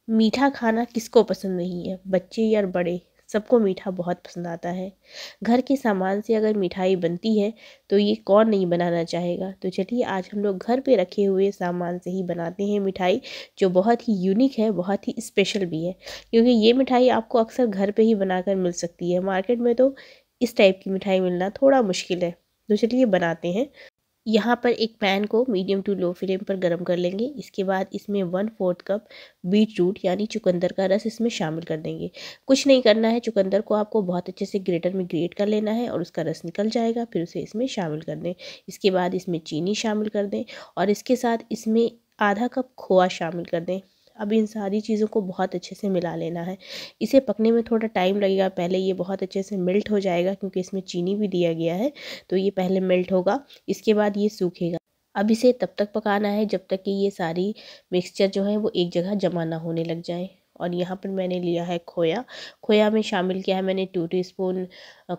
मीठा खाना किसको पसंद नहीं है, बच्चे या बड़े, सबको मीठा बहुत पसंद आता है। घर के सामान से अगर मिठाई बनती है तो ये कौन नहीं बनाना चाहेगा। तो चलिए आज हम लोग घर पे रखे हुए सामान से ही बनाते हैं मिठाई, जो बहुत ही यूनिक है, बहुत ही स्पेशल भी है। क्योंकि ये मिठाई आपको अक्सर घर पे ही बनाकर मिल सकती है, मार्केट में तो इस टाइप की मिठाई मिलना थोड़ा मुश्किल है। तो चलिए बनाते हैं। यहाँ पर एक पैन को मीडियम टू लो फ्लेम पर गर्म कर लेंगे। इसके बाद इसमें 1/4 कप बीट रूट यानी चुकंदर का रस इसमें शामिल कर देंगे। कुछ नहीं करना है, चुकंदर को आपको बहुत अच्छे से ग्रेटर में ग्रेट कर लेना है और उसका रस निकल जाएगा, फिर उसे इसमें शामिल कर दें। इसके बाद इसमें चीनी शामिल कर दें और इसके साथ इसमें आधा कप खोआ शामिल कर दें। अब इन सारी चीज़ों को बहुत अच्छे से मिला लेना है। इसे पकने में थोड़ा टाइम लगेगा, पहले ये बहुत अच्छे से मेल्ट हो जाएगा क्योंकि इसमें चीनी भी दिया गया है, तो ये पहले मेल्ट होगा, इसके बाद ये सूखेगा। अब इसे तब तक पकाना है जब तक कि ये सारी मिक्सचर जो है वो एक जगह जमा ना होने लग जाए। और यहाँ पर मैंने लिया है खोया। खोया में शामिल किया है मैंने 2 टीस्पून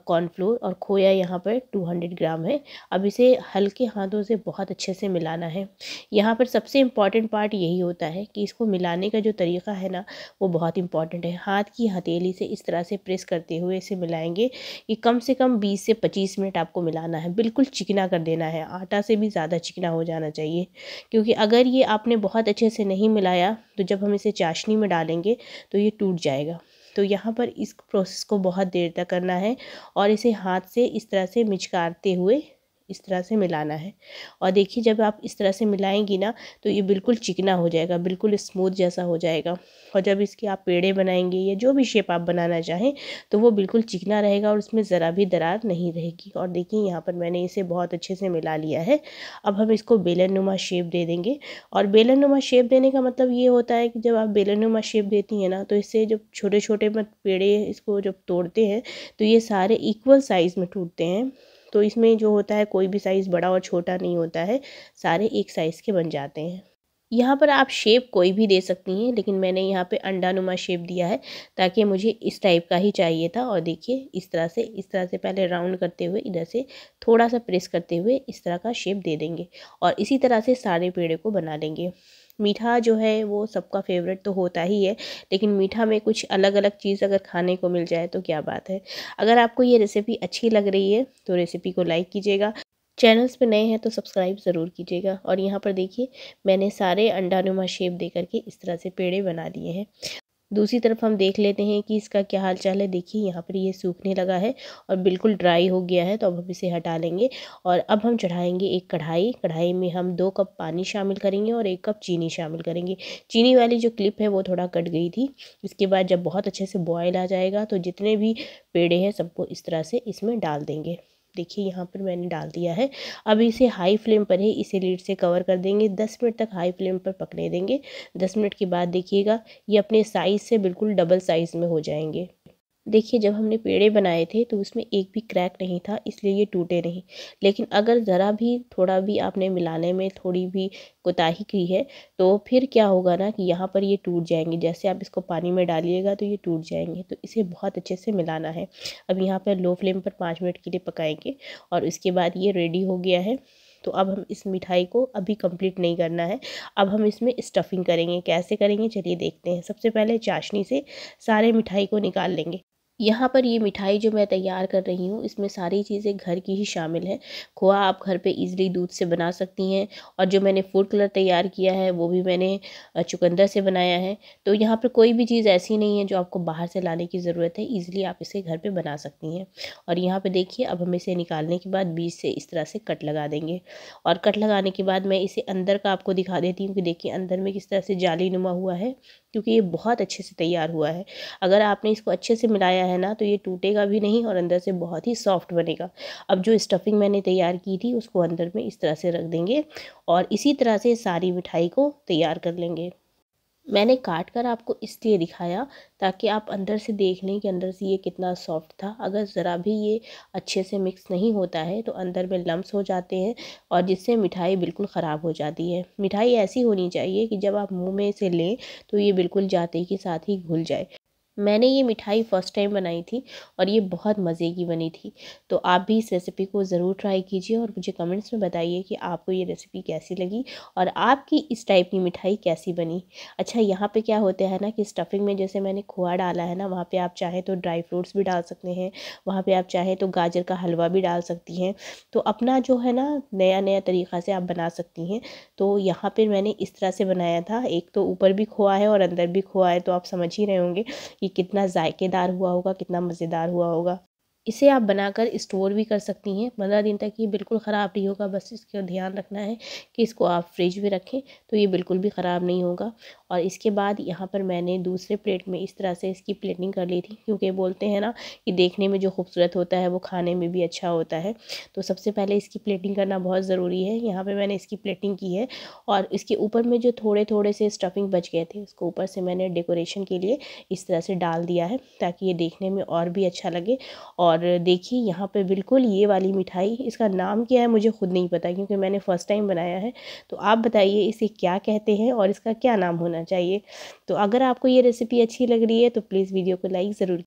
कॉर्नफ्लोर और खोया यहाँ पर 200 ग्राम है। अब इसे हल्के हाथों से बहुत अच्छे से मिलाना है। यहाँ पर सबसे इम्पॉर्टेंट पार्ट यही होता है कि इसको मिलाने का जो तरीका है ना, वो बहुत इम्पॉर्टेंट है। हाथ की हथेली से इस तरह से प्रेस करते हुए इसे मिलाएंगे। ये कम से कम 20 से 25 मिनट आपको मिलाना है, बिल्कुल चिकना कर देना है, आटा से भी ज़्यादा चिकना हो जाना चाहिए। क्योंकि अगर ये आपने बहुत अच्छे से नहीं मिलाया तो जब हम इसे चाशनी में डालेंगे तो ये टूट जाएगा। तो यहाँ पर इस प्रोसेस को बहुत देर तक करना है और इसे हाथ से इस तरह से मिचकारते हुए इस तरह से मिलाना है। और देखिए जब आप इस तरह से मिलाएंगी ना तो ये बिल्कुल चिकना हो जाएगा, बिल्कुल स्मूथ जैसा हो जाएगा। और जब इसके आप पेड़े बनाएंगे या जो भी शेप आप बनाना चाहें तो वो बिल्कुल चिकना रहेगा और उसमें ज़रा भी दरार नहीं रहेगी। और देखिए यहाँ पर मैंने इसे बहुत अच्छे से मिला लिया है। अब हम इसको बेलन नुमा शेप दे देंगे। और बेलन नुमा शेप देने का मतलब ये होता है कि जब आप बेलन नुमा शेप देती हैं ना, तो इससे जब छोटे छोटे पेड़े इसको जब तोड़ते हैं तो ये सारे इक्वल साइज़ में टूटते हैं। तो इसमें जो होता है कोई भी साइज़ बड़ा और छोटा नहीं होता है, सारे एक साइज़ के बन जाते हैं। यहाँ पर आप शेप कोई भी दे सकती हैं, लेकिन मैंने यहाँ पे अंडानुमा शेप दिया है ताकि मुझे इस टाइप का ही चाहिए था। और देखिए इस तरह से पहले राउंड करते हुए इधर से थोड़ा सा प्रेस करते हुए इस तरह का शेप दे देंगे और इसी तरह से सारे पेड़े को बना लेंगे। मीठा जो है वो सबका फेवरेट तो होता ही है, लेकिन मीठा में कुछ अलग अलग चीज़ अगर खाने को मिल जाए तो क्या बात है। अगर आपको ये रेसिपी अच्छी लग रही है तो रेसिपी को लाइक कीजिएगा, चैनल्स पे नए हैं तो सब्सक्राइब ज़रूर कीजिएगा। और यहाँ पर देखिए मैंने सारे अंडानुमा शेप दे करके इस तरह से पेड़े बना लिए हैं। दूसरी तरफ हम देख लेते हैं कि इसका क्या हाल चाल है। देखिए यहाँ पर ये सूखने लगा है और बिल्कुल ड्राई हो गया है, तो अब हम इसे हटा लेंगे। और अब हम चढ़ाएंगे एक कढ़ाई। कढ़ाई में हम 2 कप पानी शामिल करेंगे और 1 कप चीनी शामिल करेंगे। चीनी वाली जो क्लिप है वो थोड़ा कट गई थी। इसके बाद जब बहुत अच्छे से बॉयल आ जाएगा तो जितने भी पेड़े हैं सबको इस तरह से इसमें डाल देंगे। देखिए यहाँ पर मैंने डाल दिया है। अब इसे हाई फ्लेम पर ही इसे लीड से कवर कर देंगे, 10 मिनट तक हाई फ्लेम पर पकने देंगे। 10 मिनट के बाद देखिएगा ये अपने साइज़ से बिल्कुल डबल साइज़ में हो जाएंगे। देखिए जब हमने पेड़े बनाए थे तो उसमें एक भी क्रैक नहीं था, इसलिए ये टूटे नहीं। लेकिन अगर ज़रा भी थोड़ा भी आपने मिलाने में थोड़ी भी कोताही की है तो फिर क्या होगा ना कि यहाँ पर ये टूट जाएंगे। जैसे आप इसको पानी में डालिएगा तो ये टूट जाएंगे, तो इसे बहुत अच्छे से मिलाना है। अब यहाँ पर लो फ्लेम पर 5 मिनट के लिए पकाएंगे और इसके बाद ये रेडी हो गया है। तो अब हम इस मिठाई को अभी कंप्लीट नहीं करना है, अब हम इसमें स्टफिंग करेंगे। कैसे करेंगे चलिए देखते हैं। सबसे पहले चाशनी से सारे मिठाई को निकाल लेंगे। यहाँ पर ये मिठाई जो मैं तैयार कर रही हूँ इसमें सारी चीज़ें घर की ही शामिल हैं। खोआ आप घर पे इजीली दूध से बना सकती हैं और जो मैंने फूड कलर तैयार किया है वो भी मैंने चुकंदर से बनाया है। तो यहाँ पर कोई भी चीज़ ऐसी नहीं है जो आपको बाहर से लाने की ज़रूरत है, इजीली आप इसे घर पे बना सकती हैं। और यहाँ पे देखिए अब हम इसे निकालने के बाद बीच से इस तरह से कट लगा देंगे। और कट लगाने के बाद मैं इसे अंदर का आपको दिखा देती हूँ कि देखिए अंदर में किस तरह से जाली नुमा हुआ है, क्योंकि ये बहुत अच्छे से तैयार हुआ है। अगर आपने इसको अच्छे से मिलाया है ना तो ये टूटेगा भी नहीं और अंदर से बहुत ही सॉफ्ट बनेगा। अब जो स्टफिंग मैंने तैयार की थी उसको अंदर में इस तरह से रख देंगे और इसी तरह से सारी मिठाई को तैयार कर लेंगे। मैंने काट कर आपको इसलिए दिखाया ताकि आप अंदर से देख लें कि अंदर से ये कितना सॉफ्ट था। अगर ज़रा भी ये अच्छे से मिक्स नहीं होता है तो अंदर में लम्स हो जाते हैं और जिससे मिठाई बिल्कुल ख़राब हो जाती है। मिठाई ऐसी होनी चाहिए कि जब आप मुंह में से लें तो ये बिल्कुल जाते के साथ ही घुल जाए। मैंने ये मिठाई फ़र्स्ट टाइम बनाई थी और ये बहुत मज़े की बनी थी। तो आप भी इस रेसिपी को ज़रूर ट्राई कीजिए और मुझे कमेंट्स में बताइए कि आपको ये रेसिपी कैसी लगी और आपकी इस टाइप की मिठाई कैसी बनी। अच्छा, यहाँ पे क्या होता है ना कि स्टफिंग में जैसे मैंने खोआ डाला है ना, वहाँ पे आप चाहें तो ड्राई फ्रूट्स भी डाल सकते हैं, वहाँ पे आप चाहें तो गाजर का हलवा भी डाल सकती हैं। तो अपना जो है ना नया तरीक़ा से आप बना सकती हैं। तो यहाँ पर मैंने इस तरह से बनाया था, एक तो ऊपर भी खोआ है और अंदर भी खोआ है, तो आप समझ ही रहे होंगे कि कितना ज़ायकेदार हुआ होगा, कितना मज़ेदार हुआ होगा। इसे आप बनाकर स्टोर भी कर सकती हैं, 15 दिन तक ये बिल्कुल ख़राब नहीं होगा। बस इसका ध्यान रखना है कि इसको आप फ्रिज में रखें तो ये बिल्कुल भी ख़राब नहीं होगा। और इसके बाद यहाँ पर मैंने दूसरे प्लेट में इस तरह से इसकी प्लेटिंग कर ली थी, क्योंकि बोलते हैं ना कि देखने में जो खूबसूरत होता है वो खाने में भी अच्छा होता है। तो सबसे पहले इसकी प्लेटिंग करना बहुत ज़रूरी है। यहाँ पर मैंने इसकी प्लेटिंग की है और इसके ऊपर में जो थोड़े से स्टफिंग बच गए थे, उसको ऊपर से मैंने डेकोरेशन के लिए इस तरह से डाल दिया है, ताकि ये देखने में और भी अच्छा लगे। और देखिए यहाँ पे बिल्कुल ये वाली मिठाई, इसका नाम क्या है मुझे खुद नहीं पता, क्योंकि मैंने फ़र्स्ट टाइम बनाया है। तो आप बताइए इसे क्या कहते हैं और इसका क्या नाम होना चाहिए। तो अगर आपको ये रेसिपी अच्छी लग रही है तो प्लीज़ वीडियो को लाइक ज़रूर